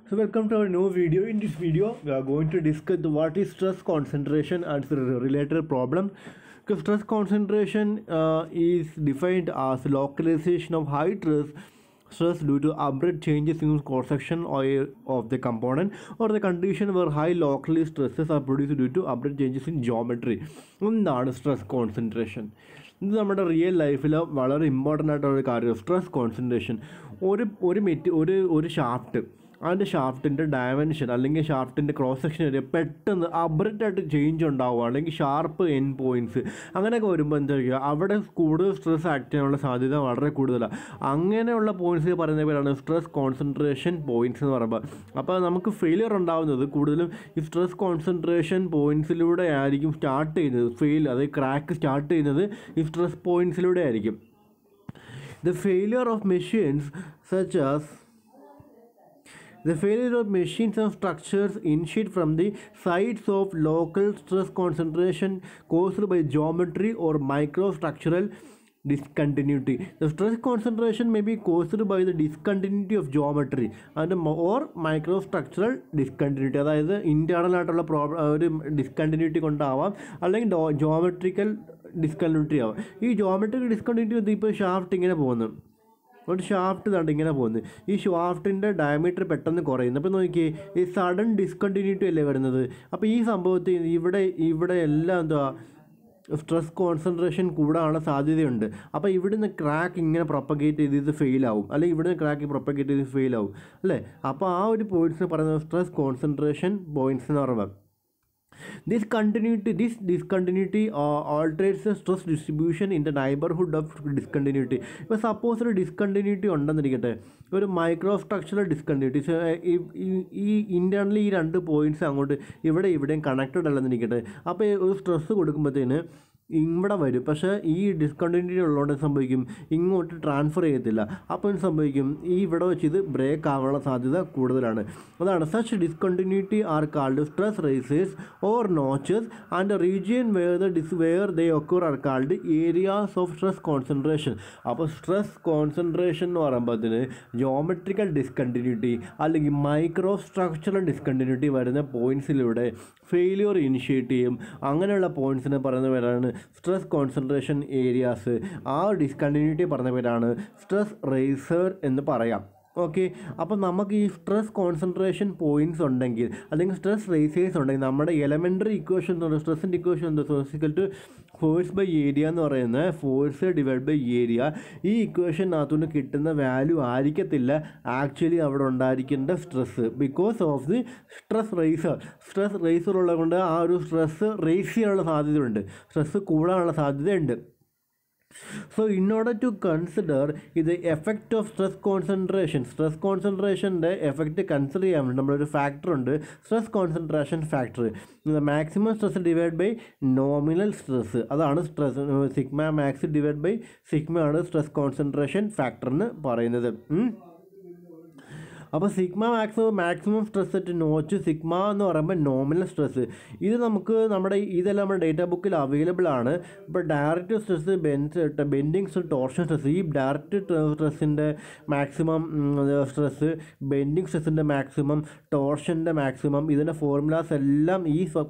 So welcome to our new video. In this video, we are going to discuss what is stress concentration and the related problem. Because stress concentration is defined as localization of high stress due to abrupt changes in cross-section of the component or the condition where high local stresses are produced due to abrupt changes in geometry. എന്താണ് stress concentration? ഇത് നമ്മുടെ real ലൈഫിൽ വളരെ important ആയിട്ടുള്ള ഒരു കാര്യം. Stress concentration ഒരു shaft, അതിൻ്റെ ഷാഫ്റ്റിൻ്റെ ഡയമെൻഷൻ അല്ലെങ്കിൽ ഷാഫ്റ്റിൻ്റെ ക്രോസ് സെക്ഷൻ ഏരിയ പെട്ടെന്ന് അബ്രപ്റ്റായിട്ട് ചേഞ്ച് ഉണ്ടാവുക, അല്ലെങ്കിൽ ഷാർപ്പ് എൻ പോയിൻറ്റ്സ് അങ്ങനെയൊക്കെ വരുമ്പോൾ എന്താ ചെയ്യുക, അവിടെ കൂടുതൽ സ്ട്രെസ് ആക്ട് ചെയ്യാനുള്ള സാധ്യത വളരെ കൂടുതലാണ്. അങ്ങനെയുള്ള പോയിൻറ്റ്സ് പറയുന്ന പേരാണ് സ്ട്രെസ് കോൺസെൻട്രേഷൻ പോയിൻറ്റ്സ് എന്ന് പറയുമ്പോൾ. അപ്പോൾ നമുക്ക് ഫെയിലിയർ ഉണ്ടാകുന്നത് കൂടുതലും ഈ സ്ട്രെസ് കോൺസെൻട്രേഷൻ പോയിൻറ്റ്സിലൂടെ ആയിരിക്കും സ്റ്റാർട്ട് ചെയ്യുന്നത്. അതായത് ക്രാക്ക് സ്റ്റാർട്ട് ചെയ്യുന്നത് ഈ സ്ട്രെസ് പോയിൻറ്റ്സിലൂടെ ആയിരിക്കും. The failure of machines and structures initiate from the sites of local stress concentration caused by geometry or microstructural discontinuity. The stress concentration may be caused by the discontinuity of geometry or microstructural discontinuity. അതായത് internal ആയിട്ടുള്ള ഒരു discontinuity കൊണ്ടാവാം, അല്ലെങ്കിൽ geometrical discontinuity ആവാം. ഈ geometrical discontinuity ഇപ്പോൾ shaft ഇങ്ങനെ പോകുന്നു, ഒരു ഷാഫ്റ്റ് തണ്ട് ഇങ്ങനെ പോകുന്നു, ഈ ഷാഫ്റ്റിൻ്റെ ഡയമീറ്റർ പെട്ടെന്ന് കുറയുന്നു. അപ്പോൾ നോക്കിയേ, ഈ സഡൻ ഡിസ്കണ്ടിന്യൂറ്റി അല്ലേ വരുന്നത്. അപ്പോൾ ഈ സംഭവത്തിൽ ഇവിടെ എല്ലാം എന്തുവാ, സ്ട്രെസ് കോൺസെൻട്രേഷൻ കൂടാനുള്ള സാധ്യതയുണ്ട്. അപ്പോൾ ഇവിടുന്ന് ക്രാക്ക് ഇങ്ങനെ പ്രൊപ്പഗേറ്റ് ചെയ്ത് ഇത് ഫെയിലാവും, അല്ലെങ്കിൽ ഇവിടുന്ന് ക്രാക്ക് പ്രൊപ്പഗേറ്റ് ചെയ്ത് ഫെയിലാവും അല്ലേ. അപ്പോൾ ആ ഒരു പോയിൻറ്റ്സിന് പറയുന്നത് സ്ട്രെസ് കോൺസെൻട്രേഷൻ പോയിൻറ്റ്സ് എന്ന് പറയുന്നത്. This discontinuity alters the stress distribution in the neighborhood of discontinuity. ഇപ്പോൾ സപ്പോസ് ഒരു ഡിസ്കണ്ടിന്യൂറ്റി ഉണ്ടെന്നിരിക്കട്ടെ, ഒരു മൈക്രോ സ്ട്രക്ചറൽ ഡിസ്കണ്ടിന്യൂറ്റി. ഈ ഇൻറ്റേർണലി ഈ രണ്ട് പോയിൻറ്റ്സ് അങ്ങോട്ട് ഇവിടെയും കണക്റ്റഡ് അല്ലെന്നിരിക്കട്ടെ. അപ്പോൾ ഒരു സ്ട്രെസ് കൊടുക്കുമ്പോഴത്തേന് ഇവിടെ വരും, പക്ഷേ ഈ ഡിസ്കണ്ടിന്യൂറ്റി ഉള്ളതുകൊണ്ട് സംഭവിക്കും, ഇങ്ങോട്ട് ട്രാൻസ്ഫർ ചെയ്യത്തില്ല. അപ്പോൾ സംഭവിക്കും, ഈ ഇവിടെ വെച്ച് ഇത് ബ്രേക്ക് ആവാനുള്ള സാധ്യത കൂടുതലാണ്. അതാണ് such discontinuity are called stress raisers or notches and region where they occur are called areas of stress concentration. അപ്പോൾ സ്ട്രെസ് കോൺസെൻട്രേഷൻ എന്ന് പറയുമ്പോഴത്തേന് ജോമെട്രിക്കൽ ഡിസ്കണ്ടിന്യൂറ്റി അല്ലെങ്കിൽ മൈക്രോ സ്ട്രക്ചറൽ ഡിസ്കണ്ടിന്യൂറ്റി വരുന്ന പോയിൻറ്റ്സിലൂടെ ഫെയിലിയർ ഇനിഷ്യേറ്റ് ചെയ്യും. അങ്ങനെയുള്ള പോയിൻറ്റ്സിനെ പറയുന്ന പേരാണ് സ്ട്രെസ് കോൺസെൻട്രേഷൻ ഏരിയാസ്. ആ ഡിസ്കണ്ടിന്യൂറ്റി പറഞ്ഞ പേരാണ് സ്ട്രെസ് റേസർ എന്ന് പറയാം. ഓക്കെ, അപ്പോൾ നമുക്ക് ഈ സ്ട്രെസ് കോൺസെൻട്രേഷൻ പോയിൻറ്റ്സ് ഉണ്ടെങ്കിൽ, അല്ലെങ്കിൽ സ്ട്രെസ് റേസേഴ്സ് ഉണ്ടെങ്കിൽ, നമ്മുടെ എലമെൻ്ററി ഇക്വേഷൻ എന്ന് പറയുന്നത് സ്ട്രെസ്സിൻ്റെ ഇക്വേഷൻ എന്താ, physical to force by area എന്ന് പറയുന്നത് ഫോഴ്സ് ഡിവൈഡ് ബൈ ഏരിയ. ഈ ഇക്വേഷനകത്തുനിന്ന് കിട്ടുന്ന വാല്യൂ ആയിരിക്കത്തില്ല ആക്ച്വലി അവിടെ ഉണ്ടായിരിക്കേണ്ട stress, because of the stress raiser ഉള്ളത് കൊണ്ട് ആ ഒരു സ്ട്രെസ്സ് റേസ് ചെയ്യാനുള്ള സാധ്യതയുണ്ട്, സ്ട്രെസ്സ് കൂടാനുള്ള സാധ്യതയുണ്ട്. So in order to consider the effect of stress കോൺസെൻട്രേഷൻ്റെ എഫക്റ്റ് കൺസിഡർ ചെയ്യാൻ വേണ്ടി നമ്മളൊരു ഫാക്ടർ ഉണ്ട്, stress concentration factor. Maximum stress divide by nominal stress, അതാണ് stress. Sigma max divide by sigma ആണ് സ്ട്രെസ് കോൺസെൻട്രേഷൻ ഫാക്ടർ എന്ന് പറയുന്നത്. അപ്പോൾ sigma maximum stress at notch, sigma എന്ന് പറയുമ്പോൾ നോമിനൽ സ്ട്രെസ്. ഇത് നമുക്ക് ഇതെല്ലാം നമ്മുടെ ഡേറ്റാ ബുക്കിൽ അവൈലബിൾ ആണ്. ഇപ്പോൾ direct stress, bending stress, torsion stress. ഈ ഡയറക്റ്റ് സ്ട്രെസ്സിൻ്റെ മാക്സിമം സ്ട്രെസ്, ബെൻഡിങ് സ്ട്രെസ്സിൻ്റെ മാക്സിമം, ടോർഷൻ്റെ മാക്സിമം, ഇതിൻ്റെ ഫോർമുലാസ് എല്ലാം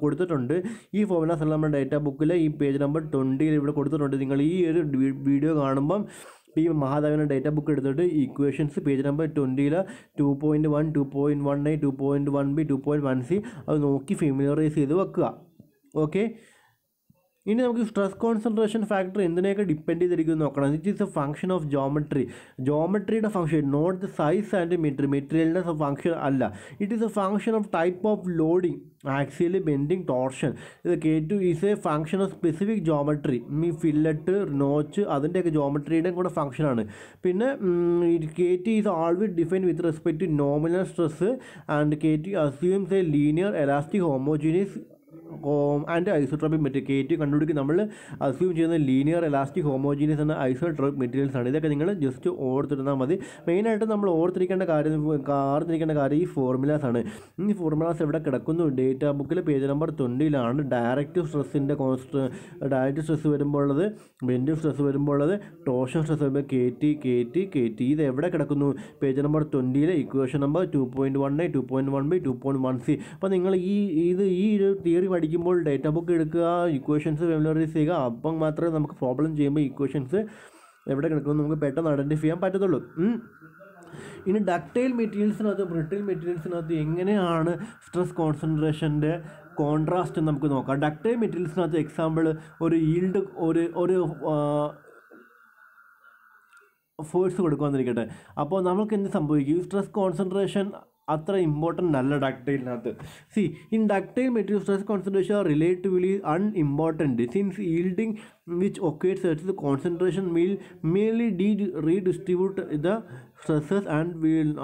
കൊടുത്തിട്ടുണ്ട്. ഈ ഫോർമുലാസ് എല്ലാം നമ്മുടെ ഡേറ്റാ ബുക്കിൽ ഈ പേജ് നമ്പർ 20 ഇവിടെ കൊടുത്തിട്ടുണ്ട്. നിങ്ങൾ ഈ ഒരു വീഡിയോ കാണുമ്പം ഈ മഹാദേവൻ്റെ ഡേറ്റ ബുക്ക് എടുത്തിട്ട് equations page number 20 2.1, 2.18, 2.1b, 2.1c അത് നോക്കി ഫെമിലറൈസ് ചെയ്ത് വെക്കുക. ഓക്കെ, ഇനി നമുക്ക് സ്ട്രെസ് കോൺസെൻട്രേഷൻ ഫാക്ടർ എന്തിനെയൊക്കെ ഡിപ്പെൻഡ് ചെയ്തിരിക്കും നോക്കണം. It is a function of ജോമെട്രിയുടെ function, not the size and മെറ്റീരിയലിൻ്റെ ഫംഗ്ഷൻ അല്ല. It is a function of type of loading, axially bending, torsion. ഇത് K2 is a function of specific geometry. ഈ fillet, notch അതിൻ്റെയൊക്കെ ജോമെട്രിയുടെയും കൂടെ ഫംഗ്ഷനാണ്. പിന്നെ K2 is always defined with respect to nominal stress and K2 assumes a linear elastic homogeneous and isotropic material. KT കണ്ടുപിടിക്കും നമ്മൾ assume ചെയ്യുന്ന ലീനിയർ ഇലാസ്റ്റിക് ഹോമോജീനിയസ് എന്ന ഐസോട്രോപിക് മെറ്റീരിയൽസ് ആണ്. ഇതൊക്കെ നിങ്ങൾ ജസ്റ്റ് ഓർത്തിരുന്നാൽ മതി. മെയിനായിട്ട് നമ്മൾ ഓർത്തിരിക്കേണ്ട കാര്യം ഈ ഫോർമുലാസ് ആണ്. ഈ ഫോർമുലാസ് എവിടെ കിടക്കുന്നു? ഡേറ്റാ ബുക്കിൽ പേജ് നമ്പർ 20 ഡയറക്റ്റ് സ്ട്രെസ്സിൻ്റെ ഡയറക്റ്റ് സ്ട്രെസ് വരുമ്പോൾ ഉള്ളത്, ബെൻഡിങ് സ്ട്രെസ് വരുമ്പോൾ ഉള്ളത്, ടോർഷൻ സ്ട്രെസ് വരുമ്പോൾ KT. ഇത് എവിടെ കിടക്കുന്നു? Page number 20 equation number 2.1a, 2.1b, 2.1c. അപ്പോൾ നിങ്ങൾ ഈ ഒരു തിയറി പഠിക്കുമ്പോൾ ഡേറ്റാ ബുക്ക് എടുക്കുക, ഇക്വേഷൻസ് ഫെമിലറൈസ് ചെയ്യുക. അപ്പം മാത്രമേ നമുക്ക് പ്രോബ്ലം ചെയ്യുമ്പോൾ ഇക്വേഷൻസ് എവിടെ കിടക്കുന്നു നമുക്ക് പെട്ടെന്ന് ഐഡൻറ്റിഫൈ ചെയ്യാൻ പറ്റത്തുള്ളൂ. ഇനി ഡക്റ്റൈൽ മെറ്റീരിയൽസിനകത്ത് ബ്രിട്ടിൽ മെറ്റീരിയൽസിനകത്ത് എങ്ങനെയാണ് സ്ട്രെസ് കോൺസെൻട്രേഷൻ്റെ കോൺട്രാസ്റ്റ് നമുക്ക് നോക്കാം. ഡക്റ്റൈൽ മെറ്റീരിയൽസിനകത്ത് എക്സാമ്പിൾ ഒരു ഈൽഡ് ഒരു ഫോഴ്സ് കൊടുക്കുമെന്നിരിക്കട്ടെ. അപ്പോൾ നമുക്ക് എന്ത് സംഭവിക്കും? സ്ട്രെസ് കോൺസെൻട്രേഷൻ അത്ര ഇമ്പോർട്ടൻ്റ് അല്ല ഡക്റ്റൈലിനകത്ത്. In ductile material stress concentration are relatively unimportant since yielding which occurs at the concentration will merely redistribute the stresses and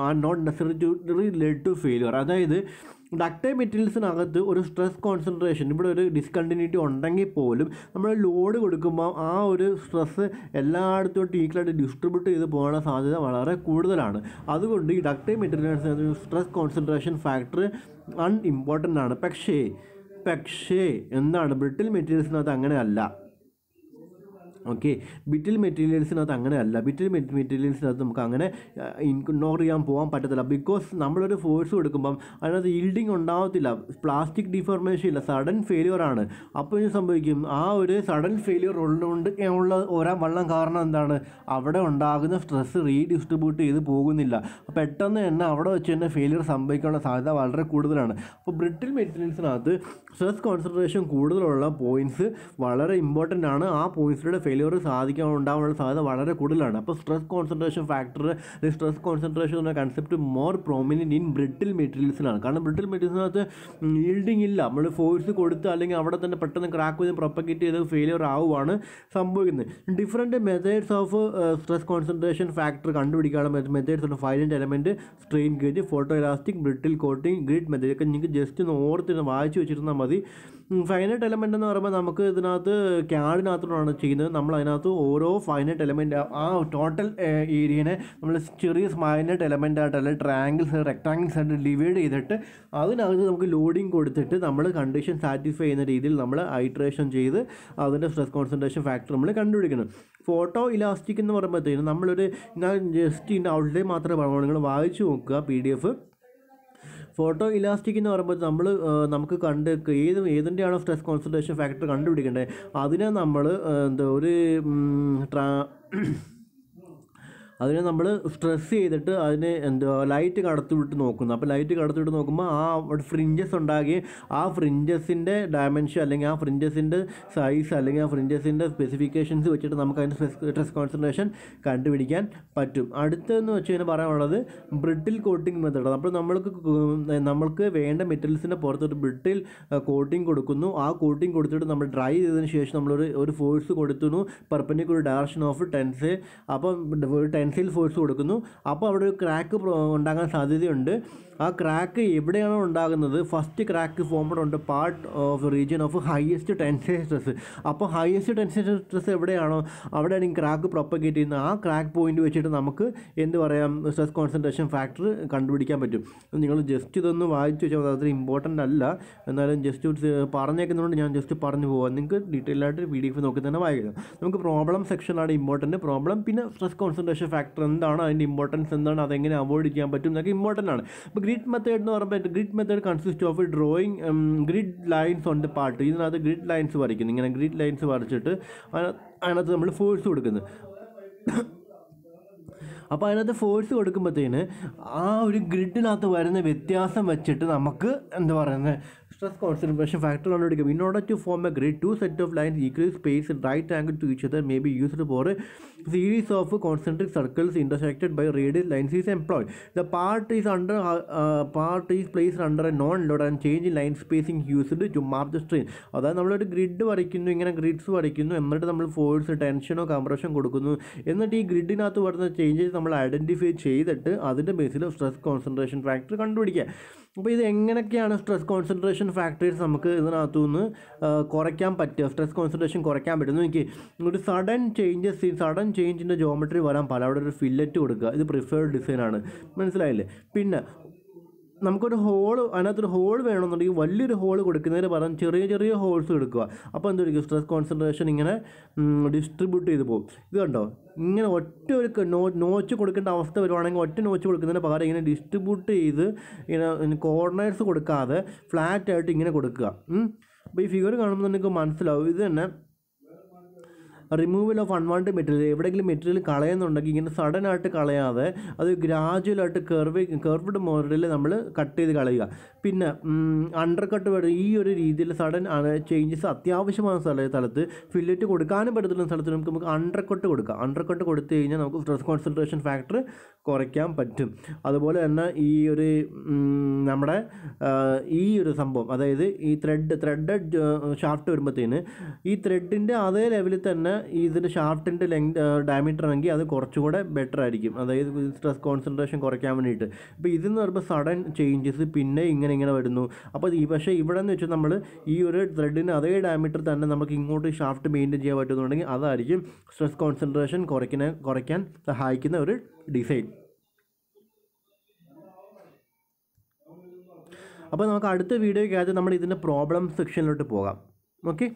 are not necessarily led to failure. അതായത് ductile മെറ്റീരിയൽസിനകത്ത് ഒരു stress concentration, ഇവിടെ ഒരു discontinuity ഉണ്ടെങ്കിൽ പോലും നമ്മൾ load കൊടുക്കുമ്പോൾ ആ ഒരു സ്ട്രെസ്സ് എല്ലായിടത്തോട്ടും ഈക്വലായിട്ട് ഡിസ്ട്രിബ്യൂട്ട് ചെയ്ത് പോകാനുള്ള സാധ്യത വളരെ കൂടുതലാണ്. അതുകൊണ്ട് ഈ ഡക്റ്റൈൽ മെറ്റീരിയൽസിനകത്ത് സ്ട്രെസ് കോൺസെൻട്രേഷൻ ഫാക്ടർ അൺഇമ്പോർട്ടൻ്റ് ആണ്. പക്ഷേ എന്താണ് ബ്രിട്ടിൽ മെറ്റീരിയൽസിനകത്ത് അങ്ങനെയല്ല. ബിറ്റിൽ മെറ്റീരിയൽസിനകത്ത് അങ്ങനെയല്ല. ബിറ്റിൽ മെറ്റീരിയൽസിനകത്ത് നമുക്ക് അങ്ങനെ ഇഗ്നോർ ചെയ്യാൻ പോകാൻ പറ്റത്തില്ല. ബിക്കോസ് നമ്മളൊരു ഫോഴ്സ് കൊടുക്കുമ്പം അതിനകത്ത് ഈൽഡിങ് ഉണ്ടാവത്തില്ല, പ്ലാസ്റ്റിക് ഡിഫോർമേഷൻ ഇല്ല, സഡൻ ഫെയിലിയർ ആണ്. അപ്പോൾ ഇത് സംഭവിക്കും, ആ ഒരു സഡൻ ഫെയിലിയർ ഉള്ളതുകൊണ്ട് വള്ളം കാരണം എന്താണ്? അവിടെ ഉണ്ടാകുന്ന സ്ട്രെസ് റീഡിസ്ട്രിബ്യൂട്ട് ചെയ്ത് പോകുന്നില്ല. പെട്ടെന്ന് തന്നെ അവിടെ വെച്ച് തന്നെ ഫെയിലിയർ സംഭവിക്കാനുള്ള സാധ്യത വളരെ കൂടുതലാണ്. അപ്പോൾ ബ്രിട്ടിൽ മെറ്റീരിയൽസിനകത്ത് സ്ട്രെസ് കോൺസെൻട്രേഷൻ കൂടുതലുള്ള പോയിൻറ്റ്സ് വളരെ ഇമ്പോർട്ടൻ്റ് ആണ്. ആ പോയിൻറ്റ്സിലൂടെ ഫെയിലിയർ ഉണ്ടാകാനുള്ള സാധ്യത വളരെ കൂടുതലാണ്. അപ്പോൾ stress concentration factor, stress concentration എന്ന concept more prominent in brittle മെറ്റീരിയൽസിലാണ്. കാരണം ബ്രിട്ടിൽ മെറ്റീരിയൽസിനകത്ത് ഈൽഡിങ് ഇല്ല. നമ്മൾ ഫോഴ്സ് കൊടുത്ത് അല്ലെങ്കിൽ അവിടെ തന്നെ പെട്ടെന്ന് ക്രാക്ക് ചെയ്ത് പ്രൊപ്പഗേറ്റ് ചെയ്ത് ഫെയിലിയർ ആവുകയാണ് സംഭവിക്കുന്നത്. Different methods of stress concentration factor കണ്ടുപിടിക്കാനുള്ള മെത്തേഡ്സ് ഉണ്ട്. Finite element, strain gauge, photo elastic, brittle coating, grid method. ഒക്കെ നിങ്ങൾക്ക് ജസ്റ്റ് ഒന്ന് ഓർത്ത് വായിച്ച് വെച്ചിരുന്നാൽ മതി. ഫൈനൈറ്റ് എലമെൻ്റ് എന്ന് പറയുമ്പോൾ നമുക്ക് ഇതിനകത്ത് ക്യാഡിനകത്തോടാണ് ചെയ്യുന്നത്. നമ്മൾ അതിനകത്ത് ഓരോ ഫൈനൈറ്റ് എലമെൻറ്റ് ആ ടോട്ടൽ ഏരിയനെ നമ്മൾ ചെറിയ ഫൈനൈറ്റ് എലമെൻ്റ് ആയിട്ട് അല്ലെങ്കിൽ ട്രയാങ്കിൾസ്, റെക്ടാങ്കിൾസ് ആയിട്ട് ഡിവൈഡ് ചെയ്തിട്ട് അതിനകത്ത് നമുക്ക് ലോഡിങ് കൊടുത്തിട്ട് നമ്മൾ കണ്ടീഷൻ സാറ്റിസ്ഫൈ ചെയ്യുന്ന രീതിയിൽ നമ്മൾ ഐട്രേഷൻ ചെയ്ത് അതിൻ്റെ സ്ട്രെസ് കോൺസെൻട്രേഷൻ ഫാക്ടർ നമ്മൾ കണ്ടുപിടിക്കണം. ഫോട്ടോ ഇലാസ്റ്റിക് എന്ന് പറയുമ്പോഴത്തേനും ഞാൻ ജസ്റ്റ് ഇതിൻ്റെ ഔട്ട്ലൈൻ മാത്രമേ പറയുള്ളൂ, നിങ്ങൾ വായിച്ചു നോക്കുക PDF. ഫോട്ടോ ഇലാസ്റ്റിക് എന്ന് പറയുമ്പോൾ നമുക്ക് ഏതിൻ്റെയാണോ സ്ട്രെസ് കോൺസെൻട്രേഷൻ ഫാക്ടർ കണ്ടുപിടിക്കേണ്ടത് അതിനെ നമ്മൾ അതിനെ നമ്മൾ സ്ട്രെസ് ചെയ്തിട്ട് അതിനെ ലൈറ്റ് കടത്തിവിട്ട് നോക്കുന്നു. അപ്പോൾ ലൈറ്റ് കടത്തിവിട്ട് നോക്കുമ്പോൾ ആ ഫ്രിഞ്ചസ് ഉണ്ടാകുകയും ആ ഫ്രിഞ്ചസിൻ്റെ ഡയമെൻഷൻ അല്ലെങ്കിൽ ആ ഫ്രിഞ്ചസിൻ്റെ സൈസ് അല്ലെങ്കിൽ ആ ഫ്രിഞ്ചസിൻ്റെ സ്പെസിഫിക്കേഷൻസ് വെച്ചിട്ട് നമുക്ക് അതിൻ്റെ സ്ട്രെസ് കോൺസെൻട്രേഷൻ കണ്ടുപിടിക്കാൻ പറ്റും. അടുത്തതെന്ന് വെച്ച് കഴിഞ്ഞാൽ പറയാനുള്ളത് ബ്രിട്ടിൽ കോട്ടിംഗ് മെത്തേഡ്. അപ്പോൾ നമ്മൾക്ക് വേണ്ട മെറ്റീരിയൽസിൻ്റെ പുറത്തൊരു ബ്രിട്ടിൽ കോട്ടിംഗ് കൊടുക്കുന്നു. ആ കോട്ടിംഗ് കൊടുത്തിട്ട് നമ്മൾ ഡ്രൈ ചെയ്തതിന് ശേഷം നമ്മളൊരു ഫോഴ്സ് കൊടുക്കുന്നു, പെർപെൻഡിക്കുലർ ഡയറക്ഷൻ ഓഫ് ടെൻസൈൽ. അപ്പോൾ ടെൻസൈൽ ഫോഴ്സ് കൊടുക്കുന്നു. അപ്പോൾ അവിടെ ഒരു ക്രാക്ക് ഉണ്ടാകാൻ സാധ്യതയുണ്ട്. ആ ക്രാക്ക് എവിടെയാണോ ഉണ്ടാകുന്നത്, ഫസ്റ്റ് ക്രാക്ക് ഫോംഡ് ഉണ്ട് part of region of highest tensile stress. അപ്പോൾ ഹയസ്റ്റ് ടെൻസൈൽ സ്ട്രെസ് എവിടെയാണോ അവിടെയാണ് ഈ ക്രാക്ക് പ്രൊപ്പഗേറ്റ് ചെയ്യുന്നത്. ആ ക്രാക്ക് പോയിന്റ് വെച്ചിട്ട് നമുക്ക് സ്ട്രെസ് കോൺസെൻട്രേഷൻ ഫാക്ടർ കണ്ടുപിടിക്കാൻ പറ്റും. നിങ്ങൾ ജസ്റ്റ് ഇതൊന്ന് വായിച്ചു വെച്ചാൽ അത്ര ഇമ്പോർട്ടൻ്റ് അല്ല, എന്നാലും ജസ്റ്റ് പറഞ്ഞേക്കുന്നതുകൊണ്ട് ഞാൻ ജസ്റ്റ് പറഞ്ഞു പോകാം. നിങ്ങൾക്ക് ഡീറ്റെയിൽ ആയിട്ട് PDF നോക്കി തന്നെ വായിക്കാം. നമുക്ക് പ്രോബ്ലം സെക്ഷനാണ് ഇമ്പോർട്ടൻറ്റ്. പ്രോബ്ലം പിന്നെ സ്ട്രെസ് കോൺസെൻട്രേഷൻ ഫാക്ടർ എന്താണ്, അതിൻ്റെ ഇമ്പോർട്ടൻസ് എന്താണ്, അതെങ്ങനെ അവോയ്ഡ് ചെയ്യാൻ പറ്റും എന്നൊക്കെ ഇമ്പോർട്ടൻ്റ് ആണ്. അപ്പോൾ ഗ്രിഡ് മെത്തേഡ് എന്ന് പറയുമ്പോൾ grid method consist of drawing grid lines on the part. ഇതിനകത്ത് ഗ്രിഡ് ലൈൻസ് വരയ്ക്കുന്നു. ഇങ്ങനെ ഗ്രിഡ് ലൈൻസ് വരച്ചിട്ട് അതിനകത്ത് നമ്മൾ ഫോഴ്സ് കൊടുക്കുന്നത്. അപ്പോൾ അതിനകത്ത് ഫോഴ്സ് കൊടുക്കുമ്പോഴത്തേന് ആ ഒരു ഗ്രിഡിനകത്ത് വരുന്ന വ്യത്യാസം വെച്ചിട്ട് നമുക്ക് stress concentration factor കണ്ടുപിടിക്കും. In order to form a grid, two sets of lines equally spaced at right angle to each other may be used for a series of concentric circles intersected by radial lines is employed. The part is placed under a non-load and change in line spacing used to mark the strain. അതായത് നമ്മളൊരു grid വരയ്ക്കുന്നു, ഇങ്ങനെ grids വരയ്ക്കുന്നു, എന്നിട്ട് നമ്മൾ force, ടെൻഷനോ compression കൊടുക്കുന്നു. എന്നിട്ട് ഈ ഗ്രിഡിനകത്ത് വരുന്ന ചേഞ്ചസ് നമ്മൾ ഐഡൻറ്റിഫൈ ചെയ്തിട്ട് അതിൻ്റെ ബേസിൽ സ്ട്രെസ് കോൺസെൻട്രേഷൻ ഫാക്ടർ കണ്ടുപിടിക്കുക. അപ്പോൾ ഇത് എങ്ങനെയൊക്കെയാണ് സ്ട്രെസ് കോൺസെൻട്രേഷൻ ഫാക്ടേഴ്സ് നമുക്ക് ഇതിനകത്തുനിന്ന് കുറയ്ക്കാൻ പറ്റുക, സ്ട്രെസ് കോൺസെൻട്രേഷൻ കുറയ്ക്കാൻ പറ്റുന്നു. എനിക്ക് ഒരു സഡൻ ചേഞ്ചിൻ്റെ ജോമെട്രി വരാൻ പാടില്ല. അവിടെ ഒരു ഫില്ലറ്റ് കൊടുക്കുക. ഇത് പ്രിഫേർഡ് ഡിസൈനാണ്. മനസ്സിലായില്ലേ? പിന്നെ നമുക്കൊരു അതിനകത്തൊരു ഹോൾ വേണമെന്നുണ്ടെങ്കിൽ വലിയൊരു ഹോൾ കൊടുക്കുന്നതിന് പകരം ചെറിയ ചെറിയ ഹോൾസ് എടുക്കുക. അപ്പോൾ എന്തായിരിക്കും സ്ട്രെസ് കോൺസെൻട്രേഷൻ ഇങ്ങനെ ഡിസ്ട്രിബ്യൂട്ട് ചെയ്ത് പോകും. ഇത് കണ്ടോ, ഇങ്ങനെ ഒറ്റ ഒരു നോച്ച് കൊടുക്കേണ്ട അവസ്ഥ വരുവാണെങ്കിൽ ഒറ്റ നോച്ച് കൊടുക്കുന്നതിന് പകരം ഇങ്ങനെ ഡിസ്ട്രിബ്യൂട്ട് ചെയ്ത് ഇങ്ങനെ കോർണേഴ്സ് കൊടുക്കാതെ ഫ്ലാറ്റായിട്ട് ഇങ്ങനെ കൊടുക്കുക. അപ്പോൾ ഈ ഫിഗർ കാണുമ്പോൾ നിങ്ങൾക്ക് മനസ്സിലാവും. ഇത് തന്നെ റിമൂവൽ ഓഫ് അൺവാണ്ടഡ് മെറ്റീരിയൽ. എവിടെയെങ്കിലും മെറ്റീരിയൽ കളയുന്നുണ്ടെങ്കിൽ ഇങ്ങനെ സഡനായിട്ട് കളയാതെ അത് ഗ്രാജുവലായിട്ട് കർവ്ഡ് മോഡലിൽ നമ്മൾ കട്ട് ചെയ്ത് കളയുക. പിന്നെ അണ്ടർ കട്ട് വരും. ഈ ഒരു രീതിയിൽ സഡൻ ചേഞ്ചസ് അത്യാവശ്യമായ സ്ഥലത്ത് ഫില്ലറ്റ് കൊടുക്കാനും പറ്റത്തുള്ള സ്ഥലത്ത് നമുക്ക് അണ്ടർ കട്ട് കൊടുക്കാം. അണ്ടർ കട്ട് കൊടുത്തു കഴിഞ്ഞാൽ നമുക്ക് സ്ട്രെസ് കോൺസെൻട്രേഷൻ ഫാക്ടർ കുറയ്ക്കാൻ പറ്റും. അതുപോലെ തന്നെ ഈ ഒരു നമ്മുടെ ഈ ഒരു സംഭവം, അതായത് ഈ ത്രെഡഡ് ഷാഫ്റ്റ് വരുമ്പോഴത്തേന് ഈ ത്രെഡിൻ്റെ അതേ ലെവലിൽ തന്നെ ഇതിൻ്റെ ഷാഫ്റ്റിൻ്റെ ഡയമീറ്റർ ആണെങ്കിൽ അത് കുറച്ചുകൂടെ ബെറ്റർ ആയിരിക്കും, അതായത് സ്ട്രെസ് കോൺസെൻട്രേഷൻ കുറയ്ക്കാൻ വേണ്ടിയിട്ട്. അപ്പോൾ ഇതെന്ന് പറയുമ്പോൾ സഡൻ ചേഞ്ചസ് പിന്നെ ഇങ്ങനെ വരുന്നു. അപ്പോൾ പക്ഷേ ഇവിടെ എന്ന് വെച്ചാൽ നമ്മൾ ഈ ഒരു ത്രെഡിന് അതേ ഡയമീറ്റർ തന്നെ നമുക്ക് ഇങ്ങോട്ട് ഷാഫ്റ്റ് മെയിൻറ്റെയിൻ ചെയ്യാൻ പറ്റുന്നുണ്ടെങ്കിൽ അതായിരിക്കും സ്ട്രെസ് കോൺസെൻട്രേഷൻ കുറയ്ക്കാൻ സഹായിക്കുന്ന ഒരു ഡിസൈൻ. അപ്പോൾ നമുക്ക് അടുത്ത വീഡിയോയ്ക്കകത്ത് നമ്മൾ ഇതിൻ്റെ പ്രോബ്ലം സെക്ഷനിലോട്ട് പോകാം. ഓക്കെ.